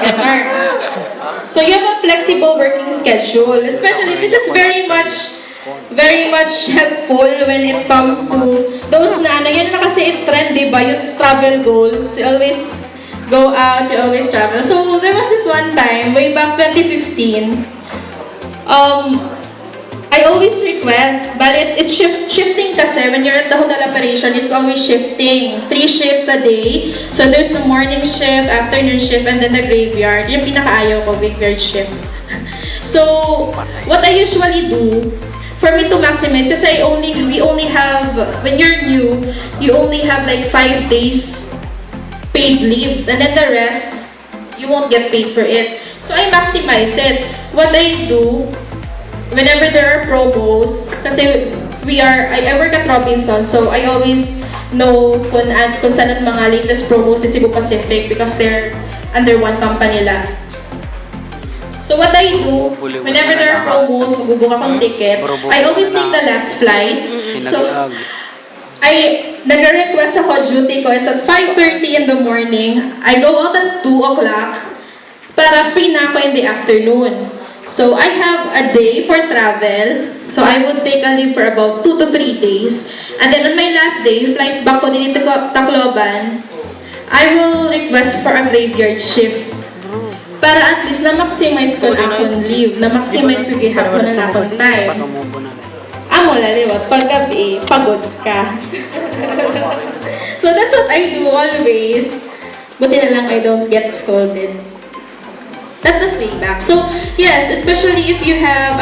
Ganon. So you have a flexible working schedule. Especially, this is very much helpful when it comes to those na ano, yun na kasi yung trend, di ba? Yung travel goals. You always go out, you always travel. So there was this one time, way back 2015, I always request, but it's shifting kasi when you're at the hotel operation, it's always shifting. 3 shifts a day. So there's the morning shift, afternoon shift, and then the graveyard. Yung pinakaayaw ko, graveyard shift. So what I usually do, for me to maximize, kasi we only have, when you're new, you only have like 5 days paid leaves, and then the rest, you won't get paid for it. So I maximize it. What I do, whenever there are promos, kasi I work at Robinson, so I always know kung saan at mga latest promos sa Cebu Pacific because they're under one company lang. So what I do, whenever there are promos, magbubook akong ticket, I always take the last flight. So nag-request ako, duty ko is at 5:30 in the morning. I go out at 2 o'clock para free na ako in the afternoon. So I have a day for travel. So I would take a leave for about 2 to 3 days. And then on my last day, flight back ko dito Tacloban, I will request for a graveyard shift. Para at least na-maximize ko na akong leave. Na-maximize ko gihapon na akong time. Amo laliwat, paggabi, pagod ka. So that's what I do always. Buti na lang I don't get scolded. That was way back. So yes, especially if you have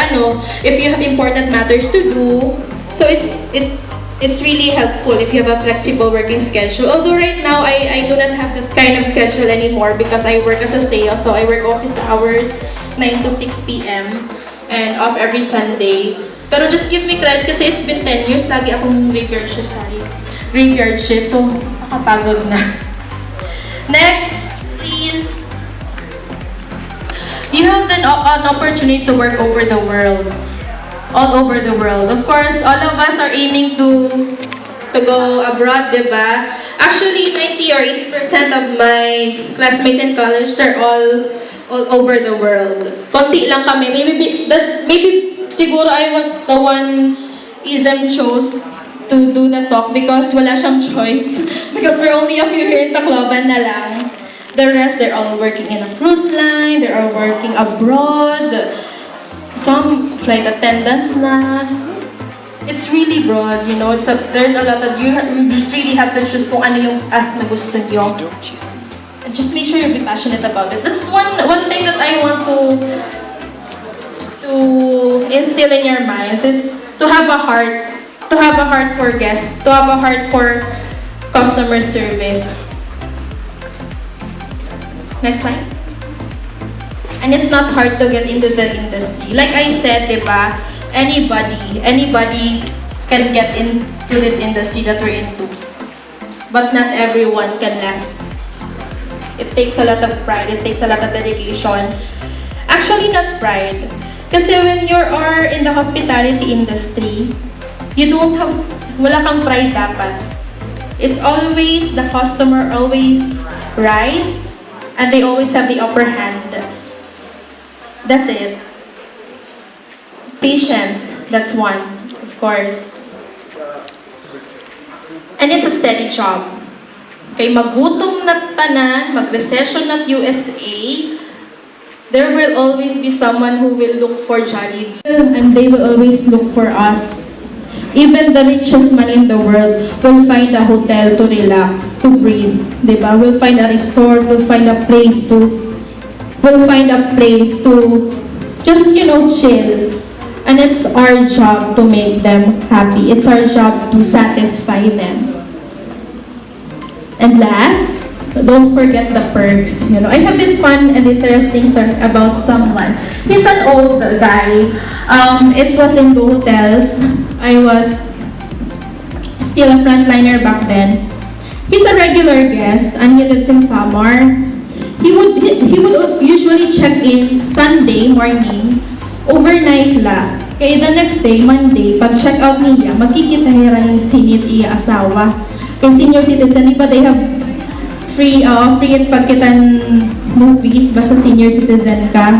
important matters to do, so it's really helpful if you have a flexible working schedule. Although right now I do not have that kind of schedule anymore because I work as a sales, so I work office hours 9 to 6 p.m. and off every Sunday. Pero just give me credit kasi it's been 10 years lagi akong graveyard shift, so nakapagod na. Next, please. You have an opportunity to work over the world. All over the world. Of course, all of us are aiming to go abroad, diba? Actually, 90 or 80% of my classmates in college, they're all over the world. Konti lang kami. Maybe siguro I was the one Ism chose to do the talk because wala siyang choice. Because we're only a few here in Tacloban na lang. The rest, they're all working in a cruise line, they're all working abroad. Some flight attendants na. It's really broad, you know. There's a lot of, you just really have to choose kung ano yung na gusto nyo. And just make sure you be passionate about it. That's one thing that I want to instill in your minds is to have a heart for guests, to have a heart for customer service. Next slide. And it's not hard to get into the industry. Like I said, diba, anybody can get into this industry that we're into. But not everyone can last. It takes a lot of pride, it takes a lot of dedication. Actually, not pride. Kasi when you are in the hospitality industry, wala kang pride dapat. It's always the customer always right, and they always have the upper hand. That's it. Patience, that's one, of course. And it's a steady job. Kay magutom na tanan, mag-recession na USA, there will always be someone who will look for Jollibee. And they will always look for us. Even the richest man in the world will find a hotel to relax, to breathe. Diba? We'll find a resort, we'll find a place to just, chill. And it's our job to make them happy. It's our job to satisfy them. And last, don't forget the perks. I have this fun and interesting story about someone. He's an old guy. It was in the hotels. I was still a frontliner back then. He's a regular guest and he lives in Samar. He would usually check in Sunday morning, overnight la. Kaya the next day, Monday, pag check out niya, magkikita niya yung sinit iya asawa. Kaya senior citizen, di ba they have free at pagkitan movies, basta senior citizen ka.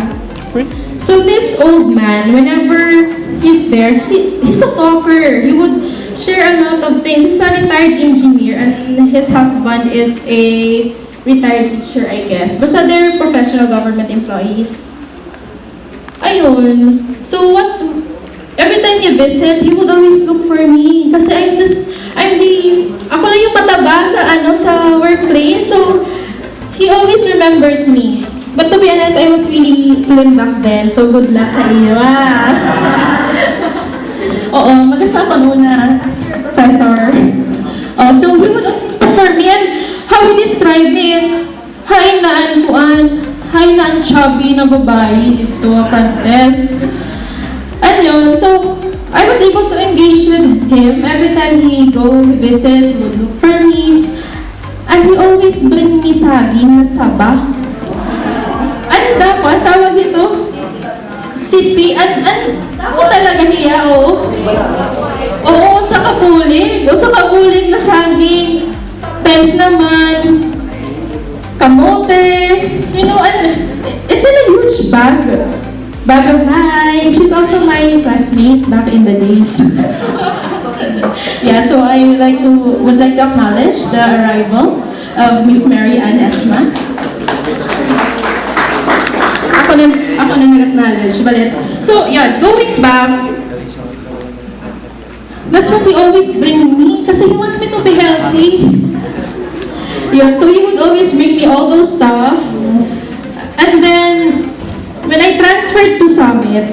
So this old man, whenever he's there, he's a talker. He would share a lot of things. He's a retired engineer and his husband is a retired teacher, I guess. Basta they're professional government employees. Ayun. So every time you visit, he would always look for me. Kasi ako lang yung mataba sa workplace. So, he always remembers me. But to be honest, I was really slim back then. So, good luck sa iyo. Oo, mag-asama muna, professor. So, he would always look for me. And how he described me is, hi na ang chubby na babae dito, apprentice. Ayun, so, I was able to engage with him. Every time he visits, he would look for me. And he always bring me saging na saba. Ang tawag ito? Sipi. Ako talaga niya, oo. Oo, sa kapulig. O sa kapulig na saging. Times naman, kamote. You know, it's in a huge bag. Bag of hi. She's also my classmate back in the days. Yeah, so I would like to acknowledge the arrival of Miss Mary Ann Esma. Ako na nag-acknowledge, balit. So, yeah, going back, that's what he always bring me, kasi he wants me to be healthy. Yeah, so he would always bring me all those stuff. And then, when I transferred to Summit,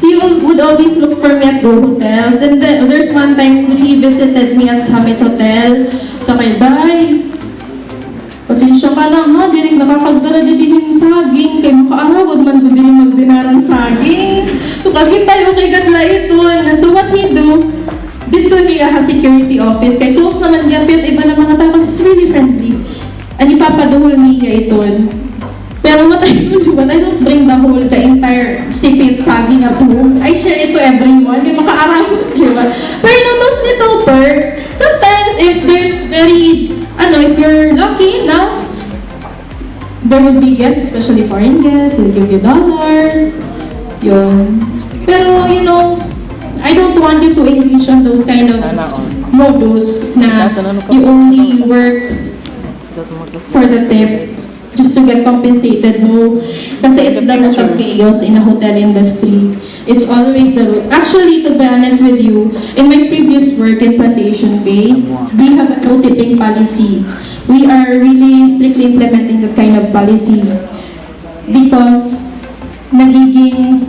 he would always look for me at Go Hotels. And then, there's one time he visited me at Summit Hotel. So, bye. Pasensya ka lang ha, di rin nakakagdala din yung saging. Kaya makaarawad man ko din magdinarang saging. So, kagit tayo kay Gadla ito. So, what he do, dito niya security office. Kaya close naman niya, pero iba na mga tao kasi it's really friendly. And ipapaduhol niya ito. Pero what I don't bring the entire sipit saging at home. I share it to everyone. Di makaarawad, di ba? Pero those little perks, sometimes if there's if you're lucky enough, there will be guests, especially foreign guests, they'll give you dollars. Yun. Pero, I don't want you to engage on those kind of modus na you only work for the tip just to get compensated. No. Kasi it's the root of chaos in the hotel industry. It's always the root. Actually, to be honest with you, in my previous work in Plantation Bay, we have a no tipping policy. We are really strictly implementing that kind of policy because nagiging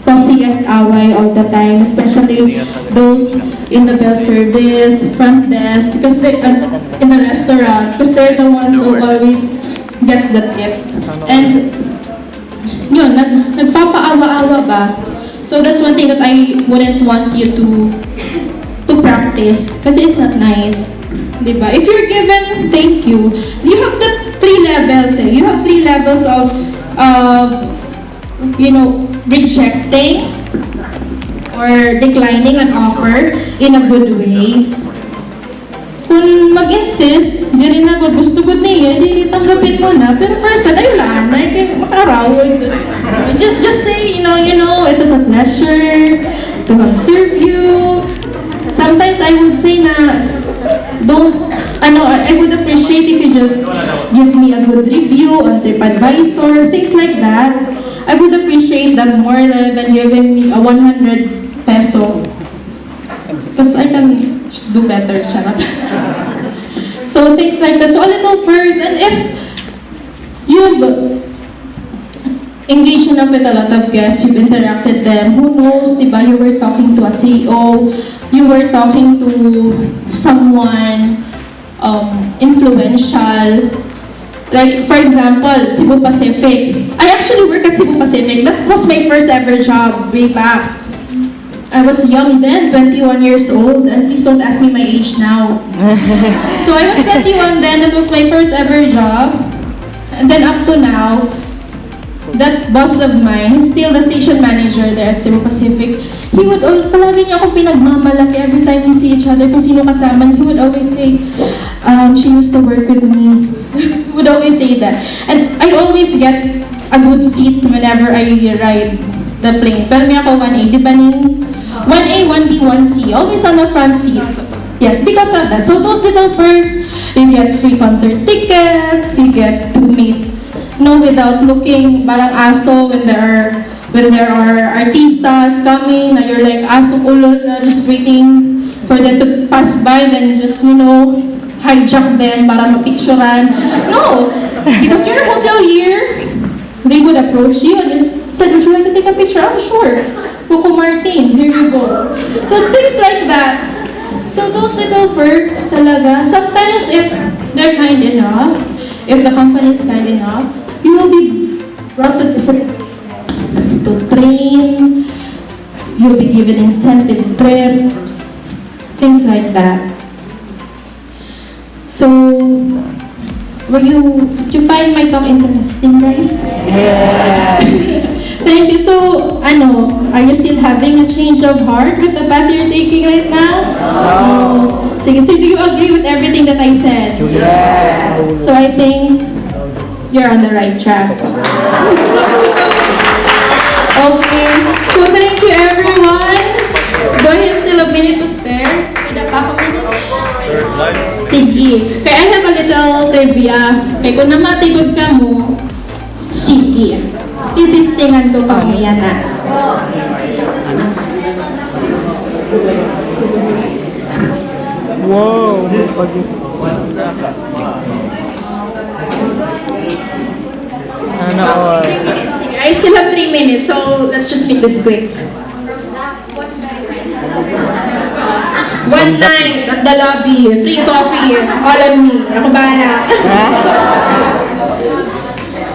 kasi at away all the time, especially those in the bell service, front desk, because they're in the restaurant, because they're the ones who always gets the tip. And yun, nagpapaawa-awa ba? So that's one thing that I wouldn't want you to practice kasi it's not nice. Diba? If you're given thank you, you have the 3 levels. You have 3 levels of rejecting or declining an offer in a good way. Kung mag-insist, di rin agad gusto ko niya, di tanggapin mo na. Pero first, ay lang, makarawag. Just say, it is a pleasure to have served you. Sometimes I would say na, I would appreciate if you just give me a good review on TripAdvisor, things like that. I would appreciate that more rather than giving me a 100 peso. Because I can do better, charot. So things like that. So a little perks. And if you've engaged enough with a lot of guests, you've interacted them, who knows, diba, you were talking to a CEO, you were talking to someone influential. Like, for example, Cebu Pacific. I actually work at Cebu Pacific. That was my first ever job way back. I was young then, 21 years old, and please don't ask me my age now. So I was 21 then, that was my first ever job. And then up to now, that boss of mine, he's still the station manager there at Cebu Pacific. He would palagi niya akong pinagmamalaki every time we see each other, kung sino kasama. He would always say, she used to work with me. He would always say that. And I always get a good seat whenever I ride the plane. Pero may ako 1A, di ba ning? 1A, 1B, 1C, always on the front seat. Yes, because of that. So those little perks, you get free concert tickets, you get to meet, without looking parang aso when there are artistas coming, na you're like aso ulo na just waiting for them to pass by, then just, hijack them para mapicturean. No, because you're hotelier, they would approach you and said, would you like to take a picture? Oh, sure. Coco Martin, here you go. So things like that. So those little perks talaga, sometimes if they're kind enough, if the company is kind enough, you will be brought to different places to train, you'll be given incentive trips, things like that. So, would you find my talk interesting, guys? Yeah. Thank you. So, are you still having a change of heart with the path you're taking right now? No. So do you agree with everything that I said? Yes. So I think you're on the right track. Okay. So thank you, everyone. Do I have still a minute to spare? May pa ako minute? Sige. Kaya I have a little trivia. Kaya kung namatigod ka mo, sige. Titistingan ko pa mo yan na. Wow. Sana all. Sige, I still have 3 minutes, so let's just make this quick. One night at the lobby, free coffee, all on me. Ako bahala.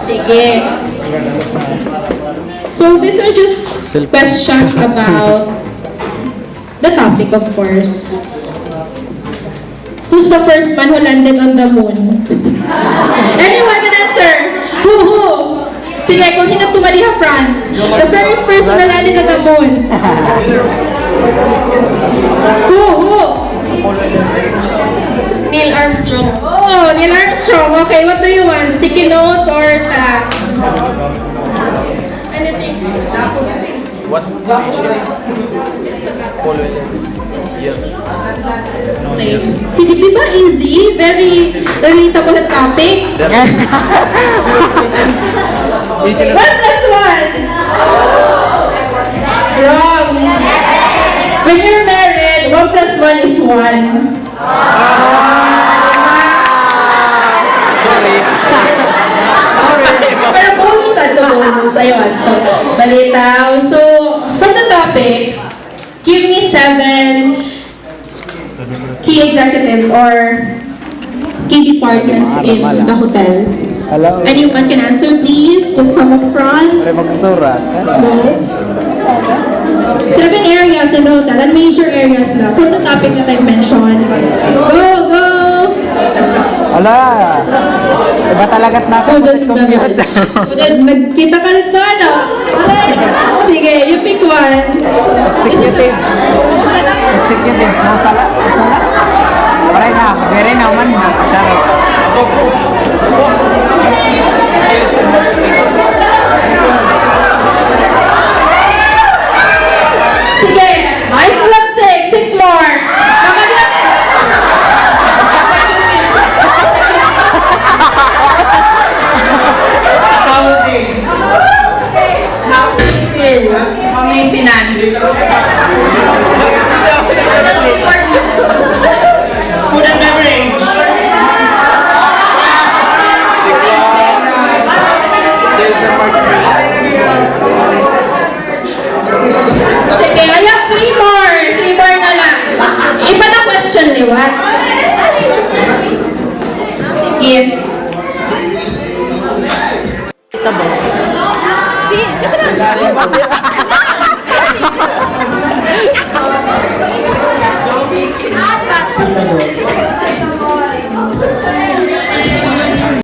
Sige. So these are just questions about the topic, of course. Who's the first man who landed on the moon? Anyone can answer? Who? Sige, kung hindi tumali ha, front. The first person na landed on the moon. Who? Neil Armstrong. Oh, Neil Armstrong. Okay, what do you want? Sticky notes or tack? Anything? What species? Follow it. Yes. Okay. Sige, di ba easy? Very relatable na topic. 1 plus 1. Wrong. When you're married, 1 plus 1 is 1. Sorry. Pero bonus bonus. Ayun. Balita. So, from the topic, give me 7 key executives or key departments in the hotel. Hello. Anyone can answer, please. Just come up front. Magsura. Go. 7 areas in the hotel, and major areas na from the topic that I mentioned. Go! Ala. Iba talaga't nasa commute. Nagkita ka rin to, ano? Sige, you pick one. Executive. Executive. Masala. Paray na. Very naman. Sige, I love 6 more. Nakalas. Accounting. Housing. Maintenance. Food and beverage. Sales and marketing. Sige, I have 3 more. 3 more na lang. Iba na question, liwat. Sige. Si,